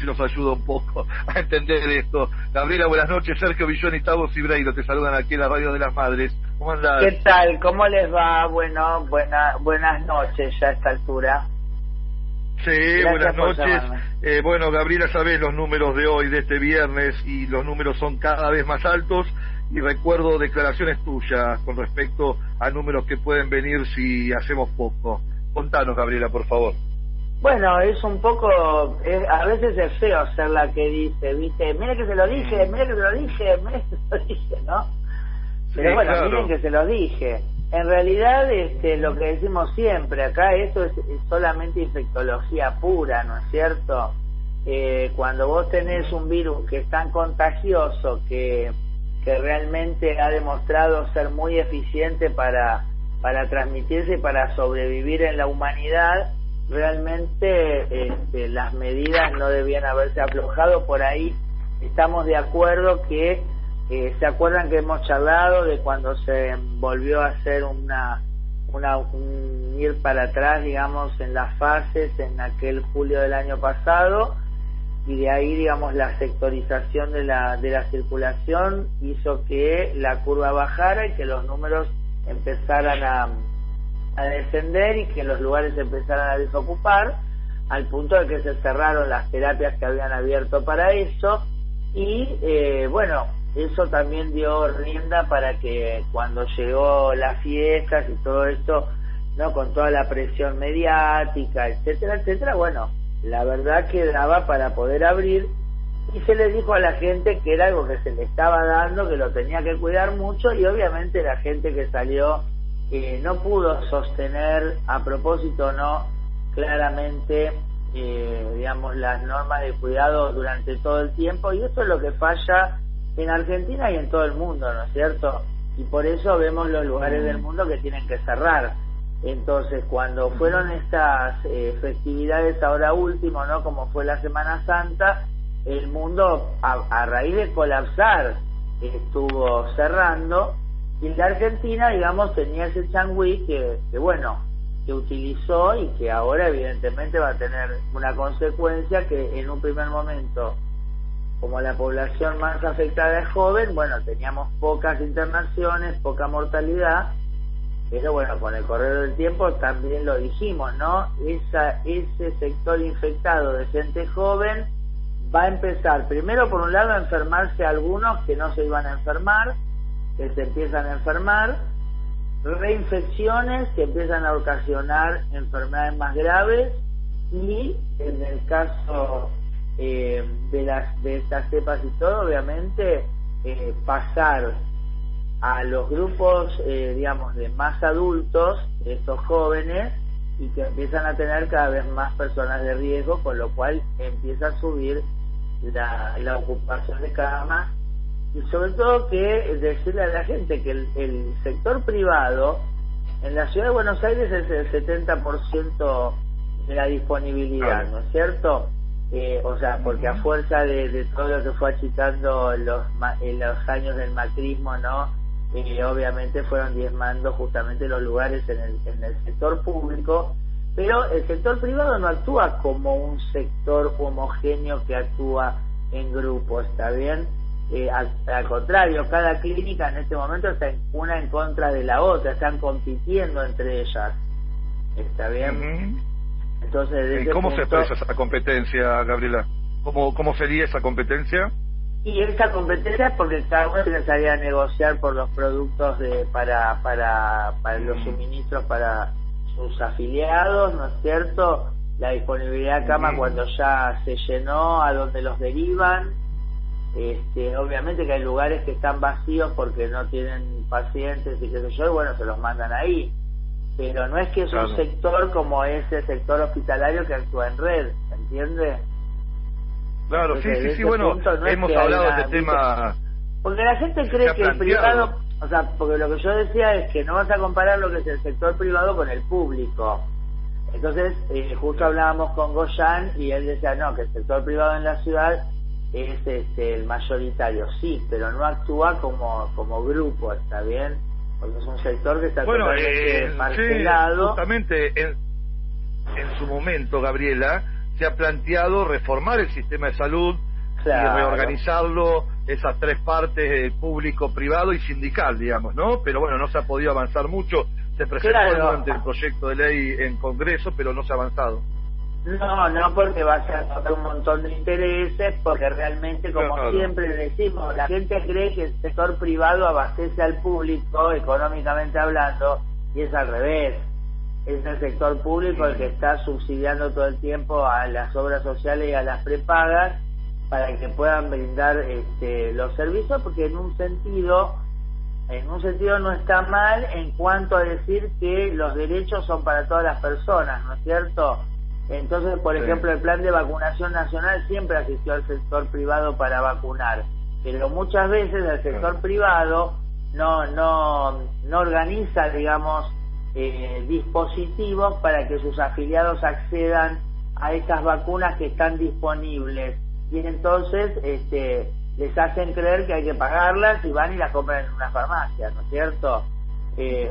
si nos ayuda un poco a entender esto. Gabriela, buenas noches. Sergio Villoni, Tavo Cibreiro te saludan aquí en la Radio de las Madres. ¿Cómo andás? ¿Qué tal? ¿Cómo les va? Bueno, buenas noches ya a esta altura. Sí, Gracias, buenas noches. Bueno, Gabriela, sabés los números de hoy, de este viernes, y los números son cada vez más altos, y recuerdo declaraciones tuyas con respecto a números que pueden venir si hacemos poco. Contanos, Gabriela, por favor. Bueno, es un poco, a veces es feo ser la que dice, ¿viste? Mira que se lo dije, mira que se lo dije, mira que se lo dije, ¿no? Pero Sí, bueno, claro. Miren que se lo dije. En realidad, lo que decimos siempre acá, esto es solamente infectología pura, ¿no es cierto? Cuando vos tenés un virus que es tan contagioso que realmente ha demostrado ser muy eficiente para transmitirse y para sobrevivir en la humanidad, realmente las medidas no debían haberse aflojado. Por ahí estamos de acuerdo que ¿se acuerdan que hemos charlado de cuando se volvió a hacer un ir para atrás, digamos, en las fases en aquel julio del año pasado? Y de ahí, digamos, la sectorización de la circulación hizo que la curva bajara y que los números empezaran a descender y que los lugares empezaran a desocupar, al punto de que se cerraron las terapias que habían abierto para eso. Y bueno, eso también dio rienda para que cuando llegó las fiestas y todo esto, no, con toda la presión mediática, etcétera, etcétera, bueno, la verdad que daba para poder abrir, y se le dijo a la gente que era algo que se le estaba dando, que lo tenía que cuidar mucho, y obviamente la gente que salió no pudo sostener a propósito, no, claramente, digamos, las normas de cuidado durante todo el tiempo, y eso es lo que falla en Argentina y en todo el mundo, ¿no es cierto? Y por eso vemos los lugares del mundo que tienen que cerrar. Entonces, cuando fueron estas festividades ahora último, ¿no? Como fue la Semana Santa, el mundo, a raíz de colapsar, estuvo cerrando, y la Argentina, digamos, tenía ese changüí que bueno, que utilizó y que ahora evidentemente va a tener una consecuencia que en un primer momento, como la población más afectada es joven, bueno, teníamos pocas internaciones, poca mortalidad, pero bueno, con el correr del tiempo también lo dijimos, ¿no? Ese sector infectado de gente joven va a empezar, primero por un lado, a enfermarse algunos que no se iban a enfermar, que se empiezan a enfermar, reinfecciones que empiezan a ocasionar enfermedades más graves, y en el caso de estas cepas y todo, obviamente pasar a los grupos digamos de más adultos, estos jóvenes, y que empiezan a tener cada vez más personas de riesgo, con lo cual empieza a subir la ocupación de camas, y sobre todo que decirle a la gente que el sector privado en la ciudad de Buenos Aires es el 70% de la disponibilidad, ¿no es cierto? O sea, porque a fuerza de todo lo que fue achicando en los años del macrismo, ¿no? Obviamente fueron diezmando justamente los lugares en el sector público, pero el sector privado no actúa como un sector homogéneo que actúa en grupo, ¿está bien? Al contrario, cada clínica en este momento está una en contra de la otra, están compitiendo entre ellas, ¿está bien? Entonces, ¿cómo se expresa esa competencia, Gabriela? ¿Cómo sería esa competencia? Y esa competencia es porque cada uno tiene que salir a negociar por los productos para los suministros para sus afiliados, ¿no es cierto? La disponibilidad de cama cuando ya se llenó, a dónde los derivan. Obviamente que hay lugares que están vacíos porque no tienen pacientes y qué sé yo, y bueno, se los mandan ahí. Pero no es que es un sector como ese sector hospitalario que actúa en red, ¿entiende? Claro, sí, bueno, no hemos hablado de este tema. Porque la gente cree que el privado, o sea, porque lo que yo decía es que no vas a comparar lo que es el sector privado con el público. Entonces, justo hablábamos con Goyan y él decía, no, que el sector privado en la ciudad es el mayoritario, sí, pero no actúa como grupo, ¿está bien? Porque es un sector que está totalmente parcelado. Sí, justamente en su momento, Gabriela, se ha planteado reformar el sistema de salud, Claro. y reorganizarlo, esas tres partes, público, privado y sindical, digamos, ¿no? Pero bueno, no se ha podido avanzar mucho. Se presentó Claro. el proyecto de ley en Congreso, pero no se ha avanzado. No, porque va a ser un montón de intereses, porque realmente, como Claro. siempre decimos, la gente cree que el sector privado abastece al público, económicamente hablando, y es al revés. Es el sector público el que está subsidiando todo el tiempo a las obras sociales y a las prepagas para que puedan brindar los servicios, porque en un sentido no está mal en cuanto a decir que los derechos son para todas las personas, ¿no es cierto? Entonces, por ejemplo, el plan de vacunación nacional siempre asistió al sector privado para vacunar, pero muchas veces el sector privado no organiza, digamos, dispositivos para que sus afiliados accedan a estas vacunas que están disponibles, y entonces les hacen creer que hay que pagarlas y van y las compran en una farmacia, ¿no es cierto?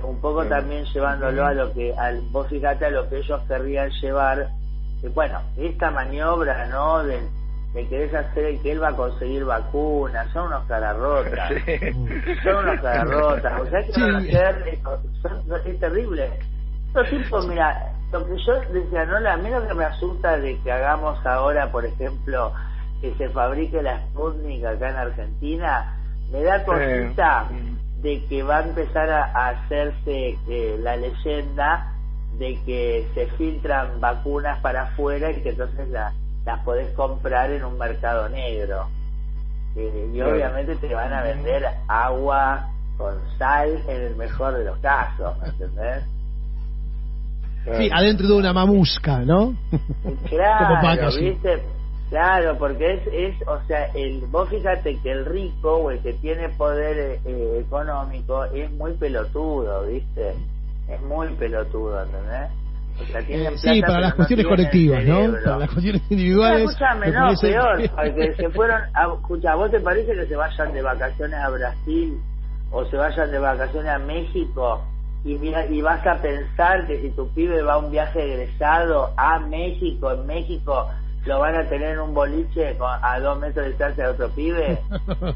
Un poco también llevándolo a lo que, vos fíjate a lo que ellos querrían llevar, bueno, esta maniobra, ¿no? De querer hacer que él va a conseguir vacunas, son unos cararrotas, son unos cararrotas, o sea que van a hacer, es terrible. Estos tipos, mira, lo que yo decía, no, a mí lo que me asusta de que hagamos ahora, por ejemplo, que se fabrique la Sputnik acá en Argentina, me da cosita de que va a empezar a hacerse la leyenda de que se filtran vacunas para afuera y que entonces las podés comprar en un mercado negro, y obviamente te van a vender agua con sal en el mejor de los casos, ¿me entendés? Sí, adentro de una mamusca, ¿no? Claro, ¿viste? Claro, porque o sea, vos fíjate que el rico o el que tiene poder económico es muy pelotudo, ¿viste? Es muy pelotudo, ¿entendés? O sea, tienen plata, sí, para las cuestiones colectivas, ¿no? Para las cuestiones individuales. Escúchame, no, peor, porque se fueron escucha, ¿vos te parece que se vayan de vacaciones a Brasil o se vayan de vacaciones a México y vas a pensar que si tu pibe va a un viaje egresado a México, en México lo van a tener en un boliche a 2 metros de distancia de otro pibe,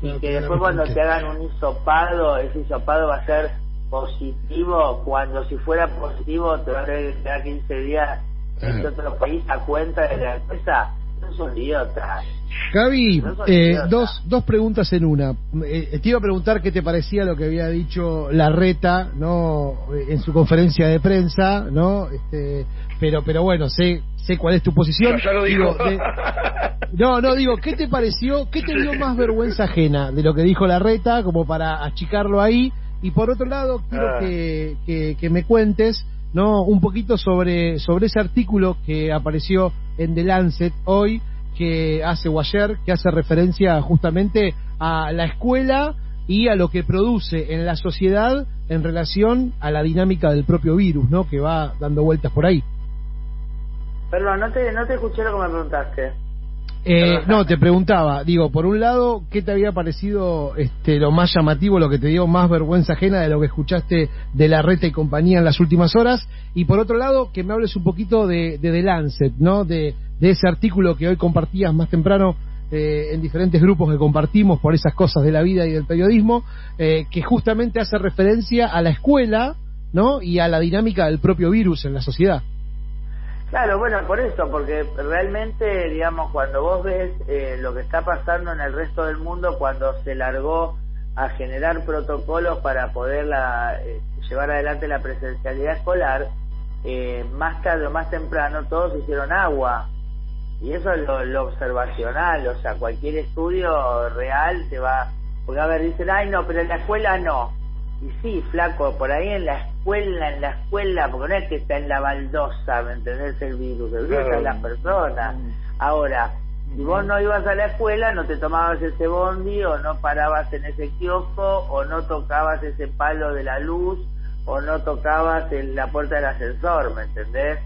y que después cuando te hagan un hisopado, ese hisopado va a ser positivo, cuando si fuera positivo te va a tener que quedar 15 días en otro país a cuenta de la empresa? No son idiotas. Gaby, dos preguntas en una. Te iba a preguntar qué te parecía lo que había dicho Larreta, ¿no? En su conferencia de prensa, ¿no? Pero bueno, sé cuál es tu posición. Ya lo digo. Digo, ¿qué te pareció? ¿Qué te dio más vergüenza ajena de lo que dijo Larreta, como para achicarlo ahí? Y por otro lado, quiero que me cuentes, ¿no? Un poquito sobre ese artículo que apareció en The Lancet hoy, que hace referencia justamente a la escuela y a lo que produce en la sociedad en relación a la dinámica del propio virus, ¿no? Que va dando vueltas por ahí. Perdón, no te escuché lo que me preguntaste. No, te preguntaba, digo, por un lado, ¿qué te había parecido lo más llamativo, lo que te dio más vergüenza ajena de lo que escuchaste de Larreta y compañía en las últimas horas? Y por otro lado, que me hables un poquito de The Lancet, ¿no? De ese artículo que hoy compartías más temprano en diferentes grupos que compartimos por esas cosas de la vida y del periodismo, que justamente hace referencia a la escuela, ¿no? Y a la dinámica del propio virus en la sociedad. Claro, bueno, por eso, porque realmente, digamos, cuando vos ves lo que está pasando en el resto del mundo, cuando se largó a generar protocolos para poder llevar adelante la presencialidad escolar, más tarde o más temprano todos hicieron agua, y eso es lo observacional, o sea, cualquier estudio real te va, porque a ver, dicen, ay no, pero en la escuela no. Y sí, flaco, por ahí en la escuela, porque no es que está en la baldosa, ¿me entendés? El virus está en las personas. Ahora, si vos no ibas a la escuela, no te tomabas ese bondi, o no parabas en ese kiosco, o no tocabas ese palo de la luz, o no tocabas en la puerta del ascensor, ¿me entendés?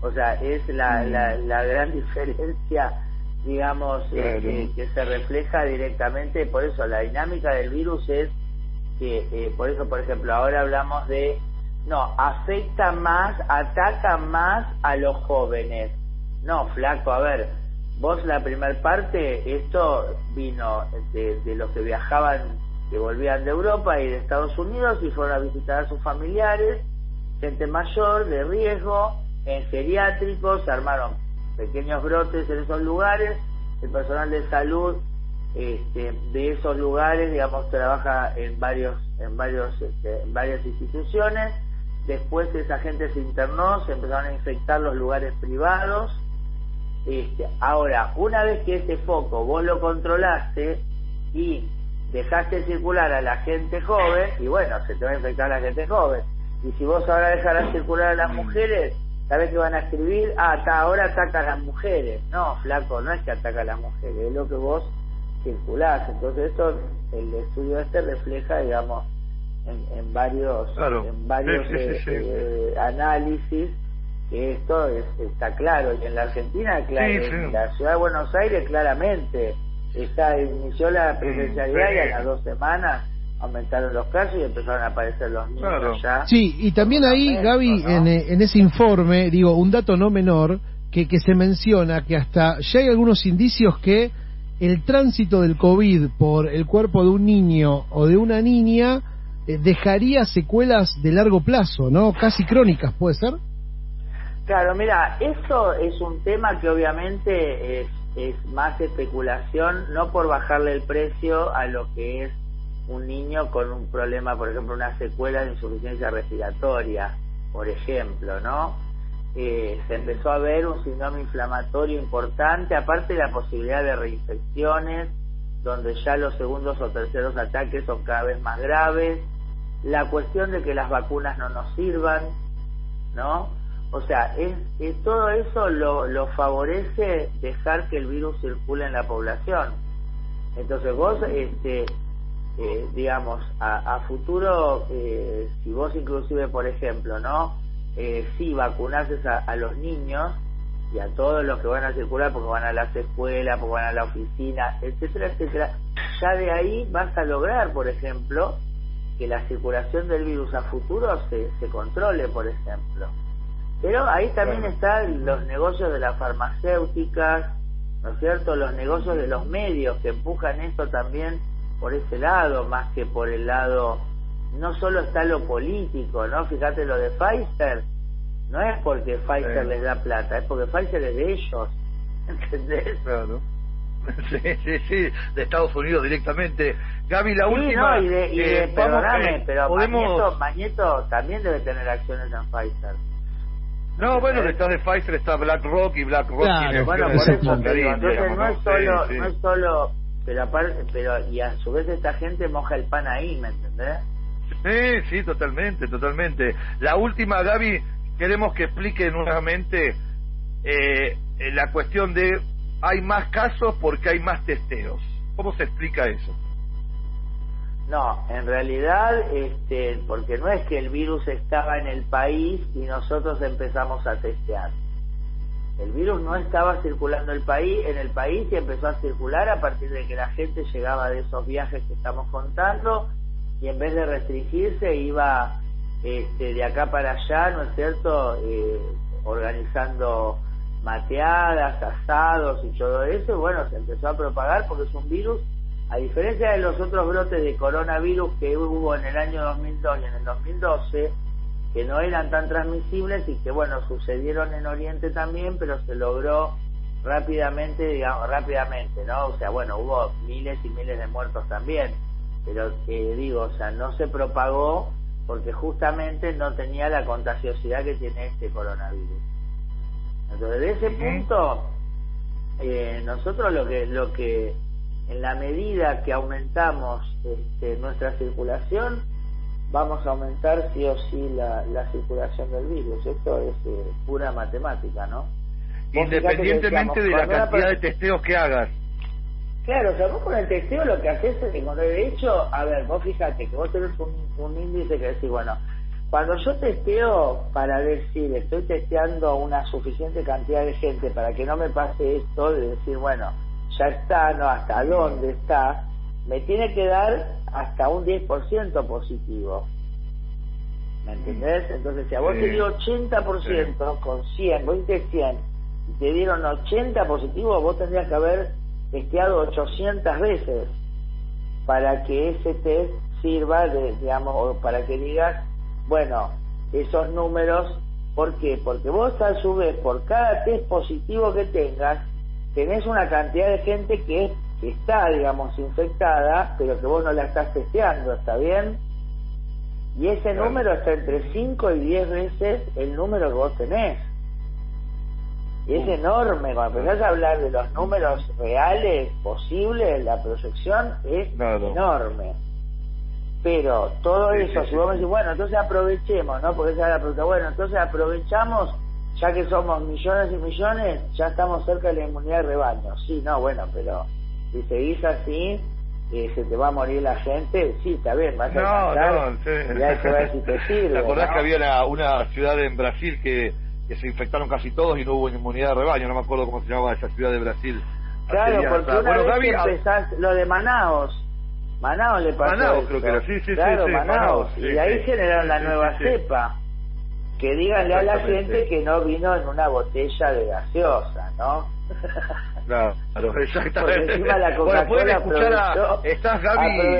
O sea, es la gran diferencia, digamos, que se refleja directamente. Por eso la dinámica del virus es que por eso, por ejemplo, ahora hablamos de ataca más a los jóvenes, No, flaco, a ver, vos la primer parte, esto vino de los que viajaban, que volvían de Europa y de Estados Unidos y fueron a visitar a sus familiares, gente mayor, de riesgo, en geriátricos, se armaron pequeños brotes en esos lugares, el personal de salud de esos lugares, digamos, trabaja en varias instituciones. Después esa gente se internó, se empezaron a infectar los lugares privados. Ahora, una vez que ese foco vos lo controlaste y dejaste circular a la gente joven, y bueno, se te va a infectar a la gente joven. Y si vos ahora dejarás circular a las mujeres, ¿sabés que van a escribir? Ahora ataca a las mujeres. No, flaco, no es que ataca a las mujeres, es lo que vos circulás. Entonces esto, el estudio refleja, digamos, en varios análisis, que esto está claro. Y en la Argentina, claro, en la ciudad de Buenos Aires, claramente inició la presencialidad y a las 2 semanas aumentaron los casos y empezaron a aparecer los niños ya. Sí, y también ahí, Gaby, ¿no? en ese informe, digo, un dato no menor, que se menciona que hasta ya hay algunos indicios que el tránsito del COVID por el cuerpo de un niño o de una niña dejaría secuelas de largo plazo, ¿no? Casi crónicas, ¿puede ser? Claro, mira, eso es un tema que obviamente es más especulación, no por bajarle el precio a lo que es un niño con un problema, por ejemplo, una secuela de insuficiencia respiratoria, por ejemplo, ¿no? Se empezó a ver un síndrome inflamatorio importante, aparte de la posibilidad de reinfecciones, donde ya los segundos o terceros ataques son cada vez más graves, la cuestión de que las vacunas no nos sirvan, ¿no? O sea, todo eso lo favorece dejar que el virus circule en la población. Entonces vos, digamos, a futuro, si vos inclusive, por ejemplo, ¿no? Si vacunases a los niños y a todos los que van a circular porque van a las escuelas, porque van a la oficina, etcétera, etcétera, ya de ahí vas a lograr, por ejemplo, que la circulación del virus a futuro se controle, por ejemplo. Pero ahí también están los negocios de las farmacéuticas, ¿no es cierto?, los negocios de los medios que empujan esto también por ese lado, más que por el lado, no solo está lo político, ¿no? Fíjate lo de Pfizer, no es porque Pfizer les da plata, es porque Pfizer es de ellos, ¿entendés? Claro. Sí, de Estados Unidos directamente. Gaby, la última... No, perdóname, pero Magneto también debe tener acciones en Pfizer. No, bueno, detrás de Pfizer está BlackRock y BlackRock tiene... Bueno, por eso te digo, entonces no es solo, pero aparte, y a su vez esta gente moja el pan ahí, ¿me entendés? Sí, totalmente. La última, Gaby, queremos que explique nuevamente la cuestión de hay más casos porque hay más testeos. ¿Cómo se explica eso? No, en realidad, porque no es que el virus estaba en el país y nosotros empezamos a testear. El virus no estaba circulando en el país y empezó a circular a partir de que la gente llegaba de esos viajes que estamos contando y en vez de restringirse iba de acá para allá, ¿no es cierto?, organizando mateadas, asados y todo eso, y bueno, se empezó a propagar porque es un virus, a diferencia de los otros brotes de coronavirus que hubo en el año 2002 y en el 2012, que no eran tan transmisibles y que, bueno, sucedieron en Oriente también, pero se logró rápidamente, ¿no? O sea, bueno, hubo miles y miles de muertos también, pero o sea, no se propagó porque justamente no tenía la contagiosidad que tiene este coronavirus. Entonces, de ese punto, nosotros lo que en la medida que aumentamos nuestra circulación, vamos a aumentar sí o sí la circulación del virus. Esto es pura matemática, ¿no? Independientemente de la cantidad de testeos que hagas. Claro, o sea, vos con el testeo lo que haces es que, de hecho, a ver, vos fíjate que vos tenés un índice que decís, bueno, cuando yo testeo para decir, estoy testeando una suficiente cantidad de gente para que no me pase esto de decir, bueno, ya está, ¿no? ¿Hasta dónde está? Me tiene que dar hasta un 10% positivo. ¿Me entendés? Entonces, si a vos te dio 80% con 100, vos diste 100, y te dieron 80 positivos, vos tendrías que haber testeado 800 veces para que ese test sirva digamos, o para que digas, bueno, esos números. ¿Por qué? Porque vos a su vez, por cada test positivo que tengas, tenés una cantidad de gente que está, digamos, infectada, pero que vos no la estás testeando, ¿está bien? Y ese número está entre 5 y 10 veces el número que vos tenés. Y es enorme. Cuando empezás a hablar de los números reales, posibles, la proyección es enorme. Pero todo eso, si vos me decís, bueno, entonces aprovechemos, ¿no? Porque esa es la pregunta, bueno, entonces aprovechamos, ya que somos millones y millones, ya estamos cerca de la inmunidad de rebaño. Sí, no, bueno, pero si seguís así, se te va a morir la gente. Sí, está bien, vas a matar, y hay que ver si te sirve. ¿Te acordás, ¿no? que había una ciudad en Brasil que se infectaron casi todos y no hubo inmunidad de rebaño? No me acuerdo cómo se llamaba esa ciudad de Brasil. Claro, porque una bueno, vez Gaby, que empezás, lo de Manaos le pasó Manaos eso. creo que era, sí, claro, sí, Manaos, sí, y de ahí sí, generaron la nueva sí. cepa. Que díganle a la gente que no vino en una botella de gaseosa, ¿no? Claro, exactamente. Porque encima la Bueno, pueden Coca-Cola escuchar estás, Gaby.